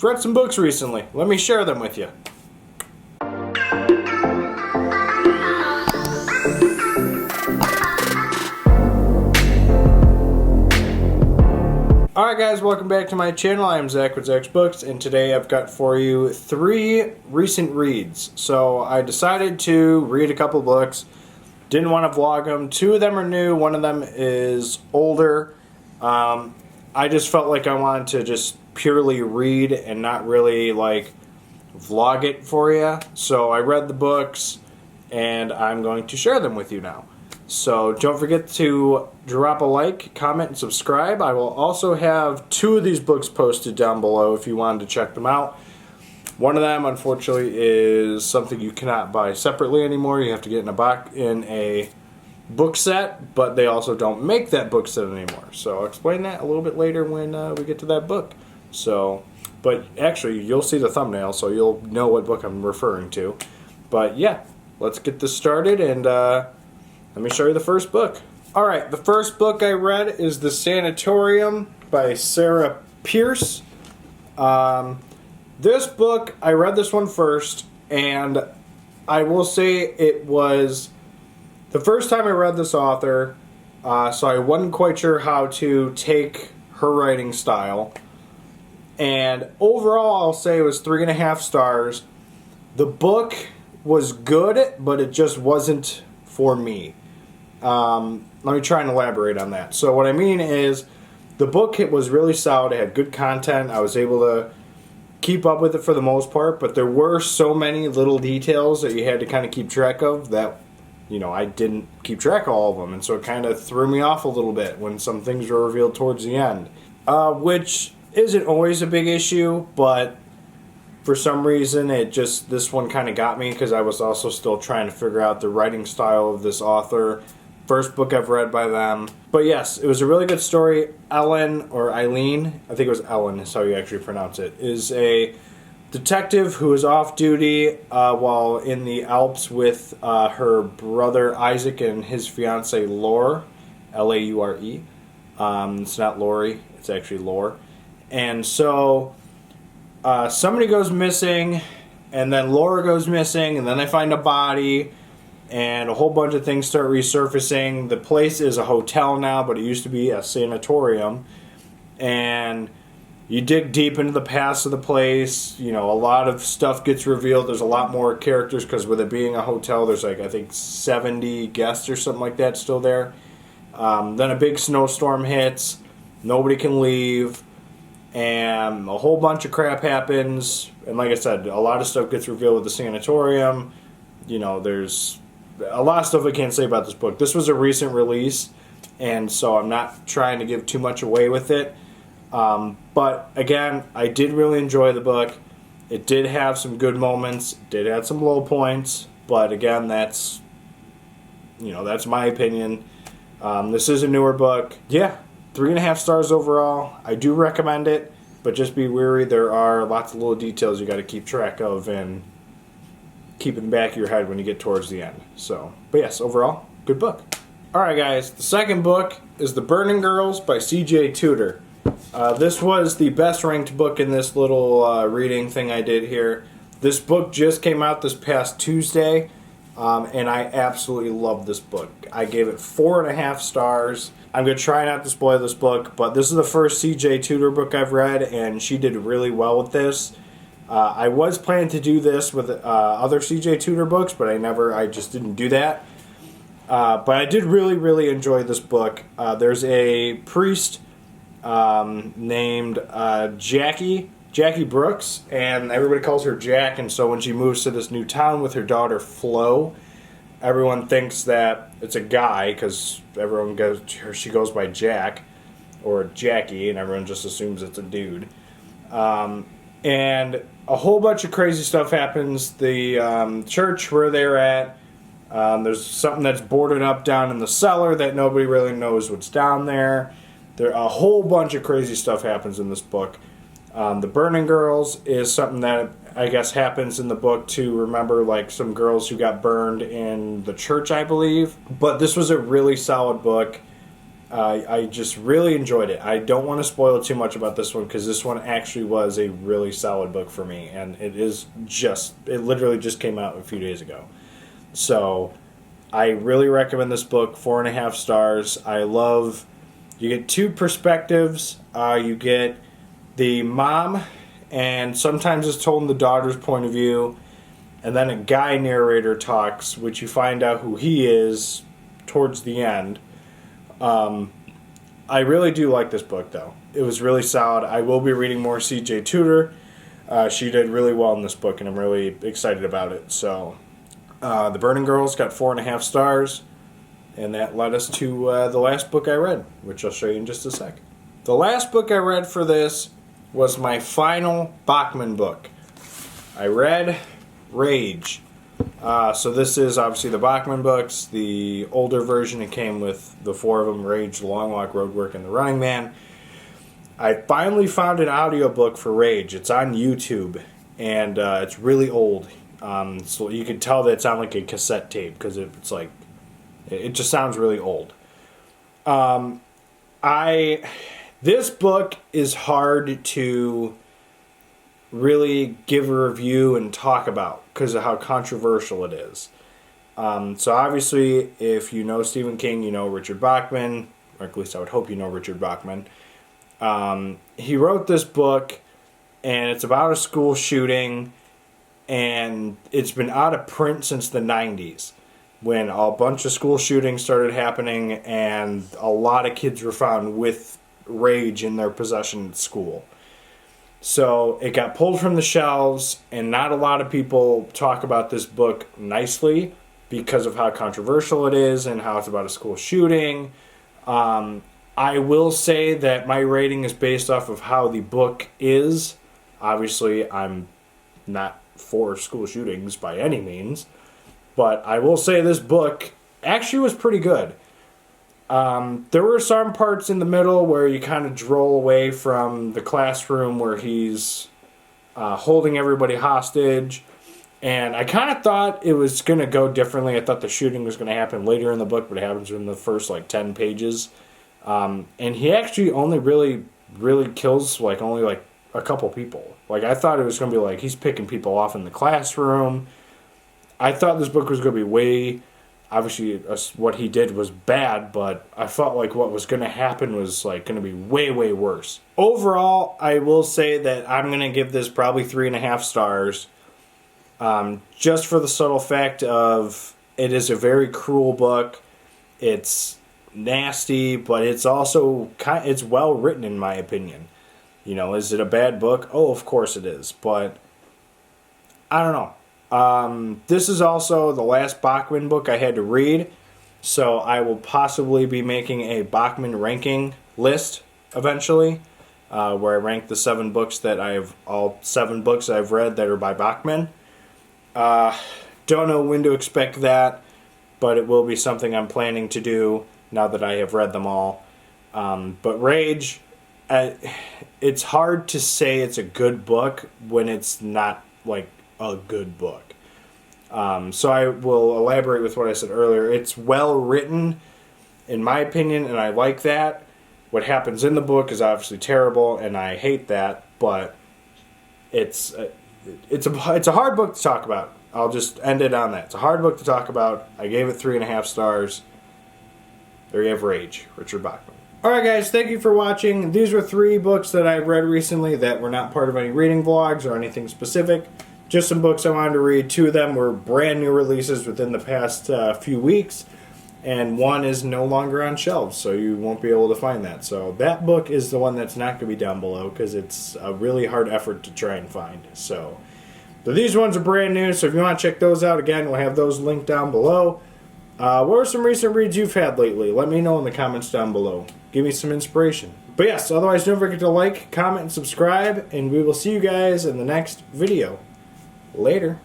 read some books recently. Let me share them with you. Alright guys, welcome back to my channel. I am Zach with Zacks Books, and today I've got for you 3 recent reads. So I decided to read a couple books. Didn't want to vlog them. 2 of them are new, 1 of them is older. I just felt like I wanted to just purely read and not really like vlog it for you. So I read the books and I'm going to share them with you now. So don't forget to drop a like, comment, and subscribe. I will also have 2 of these books posted down below if you wanted to check them out. One of them, unfortunately, is something you cannot buy separately anymore. You have to get in a book set, but they also don't make that book set anymore. So I'll explain that a little bit later when we get to that book. So, but actually, you'll see the thumbnail, so you'll know what book I'm referring to. But yeah, let's get this started, and let me show you the first book. Alright, the first book I read is The Sanatorium by Sarah Pierce. This book, I read this one first, and I will say it was the first time I read this author, so I wasn't quite sure how to take her writing style. And overall, I'll say it was 3.5 stars. The book was good, but it just wasn't for me. Let me try and elaborate on that. So what I mean is, the book was really solid. It had good content. I was able to keep up with it for the most part, but there were so many little details that you had to kind of keep track of that, you know, I didn't keep track of all of them, and so it kind of threw me off a little bit when some things were revealed towards the end, which isn't always a big issue, but for some reason this one kind of got me because I was also still trying to figure out the writing style of this author. First book I've read by them. But yes, it was a really good story. Ellen, or Eileen, I think it was Ellen is how you actually pronounce it, is a detective who is off duty while in the Alps with her brother Isaac and his fiancee Laure, L-A-U-R-E. It's not Lori, it's actually Laure. And so somebody goes missing, and then Laura goes missing, and then they find a body, and a whole bunch of things start resurfacing. The place is a hotel now, but it used to be a sanatorium. And you dig deep into the past of the place. You know, a lot of stuff gets revealed. There's a lot more characters because with it being a hotel, there's like, I think, 70 guests or something like that still there. Then a big snowstorm hits. Nobody can leave. And a whole bunch of crap happens. And like I said, a lot of stuff gets revealed with the sanatorium. You know, there's a lot of stuff I can't say about this book. This was a recent release, and so I'm not trying to give too much away with it. But again, I did really enjoy the book. It did have some good moments, did have some low points, but again, that's my opinion. This is a newer book. Yeah, 3.5 stars overall. I do recommend it, but just be wary. There are lots of little details you got to keep track of and keep in the back of your head when you get towards the end. So, but yes, overall, good book. Alright guys, the second book is The Burning Girls by C.J. Tudor. This was the best ranked book in this little reading thing I did here. This book just came out this past Tuesday, and I absolutely love this book. I gave it 4.5 stars. I'm going to try not to spoil this book, but this is the first C.J. Tudor book I've read, and she did really well with this. I was planning to do this with other C.J. Tudor books, but I just didn't do that. But I did really, really enjoy this book. There's a priest named Jackie Brooks, and everybody calls her Jack, and so when she moves to this new town with her daughter Flo, everyone thinks that it's a guy, because she goes by Jack, or Jackie, and everyone just assumes it's a dude. And a whole bunch of crazy stuff happens. The church where they're at, there's something that's boarded up down in the cellar that nobody really knows what's down there. A whole bunch of crazy stuff happens in this book. The Burning Girls is something that I guess happens in the book to remember like some girls who got burned in the church, I believe. But this was a really solid book. I just really enjoyed it. I don't want to spoil too much about this one because this one actually was a really solid book for me, and it literally just came out a few days ago. So I really recommend this book. 4.5 stars. You get two perspectives. You get the mom, and sometimes it's told in the daughter's point of view, and then a guy narrator talks, which you find out who he is towards the end. I really do like this book, though. It was really solid. I will be reading more C.J. Tudor. She did really well in this book, and I'm really excited about it. So, The Burning Girls got 4.5 stars, and that led us to the last book I read, which I'll show you in just a sec. The last book I read for this was my final Bachman book. I read Rage. So this is obviously the Bachman books, the older version. It came with the 4 of them, Rage, The Long Walk, Roadwork, and The Running Man. I finally found an audiobook for Rage. It's on YouTube, and it's really old. So you can tell that it's on like a cassette tape because it's like, it just sounds really old. This book is hard to really give a review and talk about because of how controversial it is. So obviously, if you know Stephen King, you know Richard Bachman, or at least I would hope you know Richard Bachman. He wrote this book, and it's about a school shooting, and it's been out of print since the 90s, when a bunch of school shootings started happening, and a lot of kids were found with rage in their possession at school. So it got pulled from the shelves, and not a lot of people talk about this book nicely because of how controversial it is and how it's about a school shooting. I will say that my rating is based off of how the book is. Obviously, I'm not for school shootings by any means, but I will say this book actually was pretty good. There were some parts in the middle where you kind of droll away from the classroom where he's holding everybody hostage. And I kind of thought it was going to go differently. I thought the shooting was going to happen later in the book, but it happens in the first 10 pages. And he actually only really kills only a couple people. I thought it was going to be he's picking people off in the classroom. I thought this book was going to be way... Obviously, what he did was bad, but I felt like what was going to happen was going to be way, way worse. Overall, I will say that I'm going to give this probably 3.5 stars. Just for the subtle fact of it is a very cruel book. It's nasty, but it's also it's well written in my opinion. Is it a bad book? Oh, of course it is, but I don't know. This is also the last Bachman book I had to read, so I will possibly be making a Bachman ranking list eventually, where I rank the 7 books all 7 books I've read that are by Bachman. Don't know when to expect that, but it will be something I'm planning to do now that I have read them all. But Rage, it's hard to say it's a good book when it's not a good book. So I will elaborate with what I said earlier. It's well written, in my opinion, and I like that. What happens in the book is obviously terrible, and I hate that. But it's a hard book to talk about. I'll just end it on that. It's a hard book to talk about. I gave it 3.5 stars. There you have Rage, Richard Bachman. Alright guys, thank you for watching. These were 3 books that I've read recently that were not part of any reading vlogs or anything specific. Just some books I wanted to read. 2 of them were brand new releases within the past few weeks. And 1 is no longer on shelves, so you won't be able to find that. So that book is the one that's not going to be down below because it's a really hard effort to try and find. So these ones are brand new, so if you want to check those out, again, we'll have those linked down below. What are some recent reads you've had lately? Let me know in the comments down below. Give me some inspiration. But yes, otherwise don't forget to like, comment, and subscribe, and we will see you guys in the next video. Later.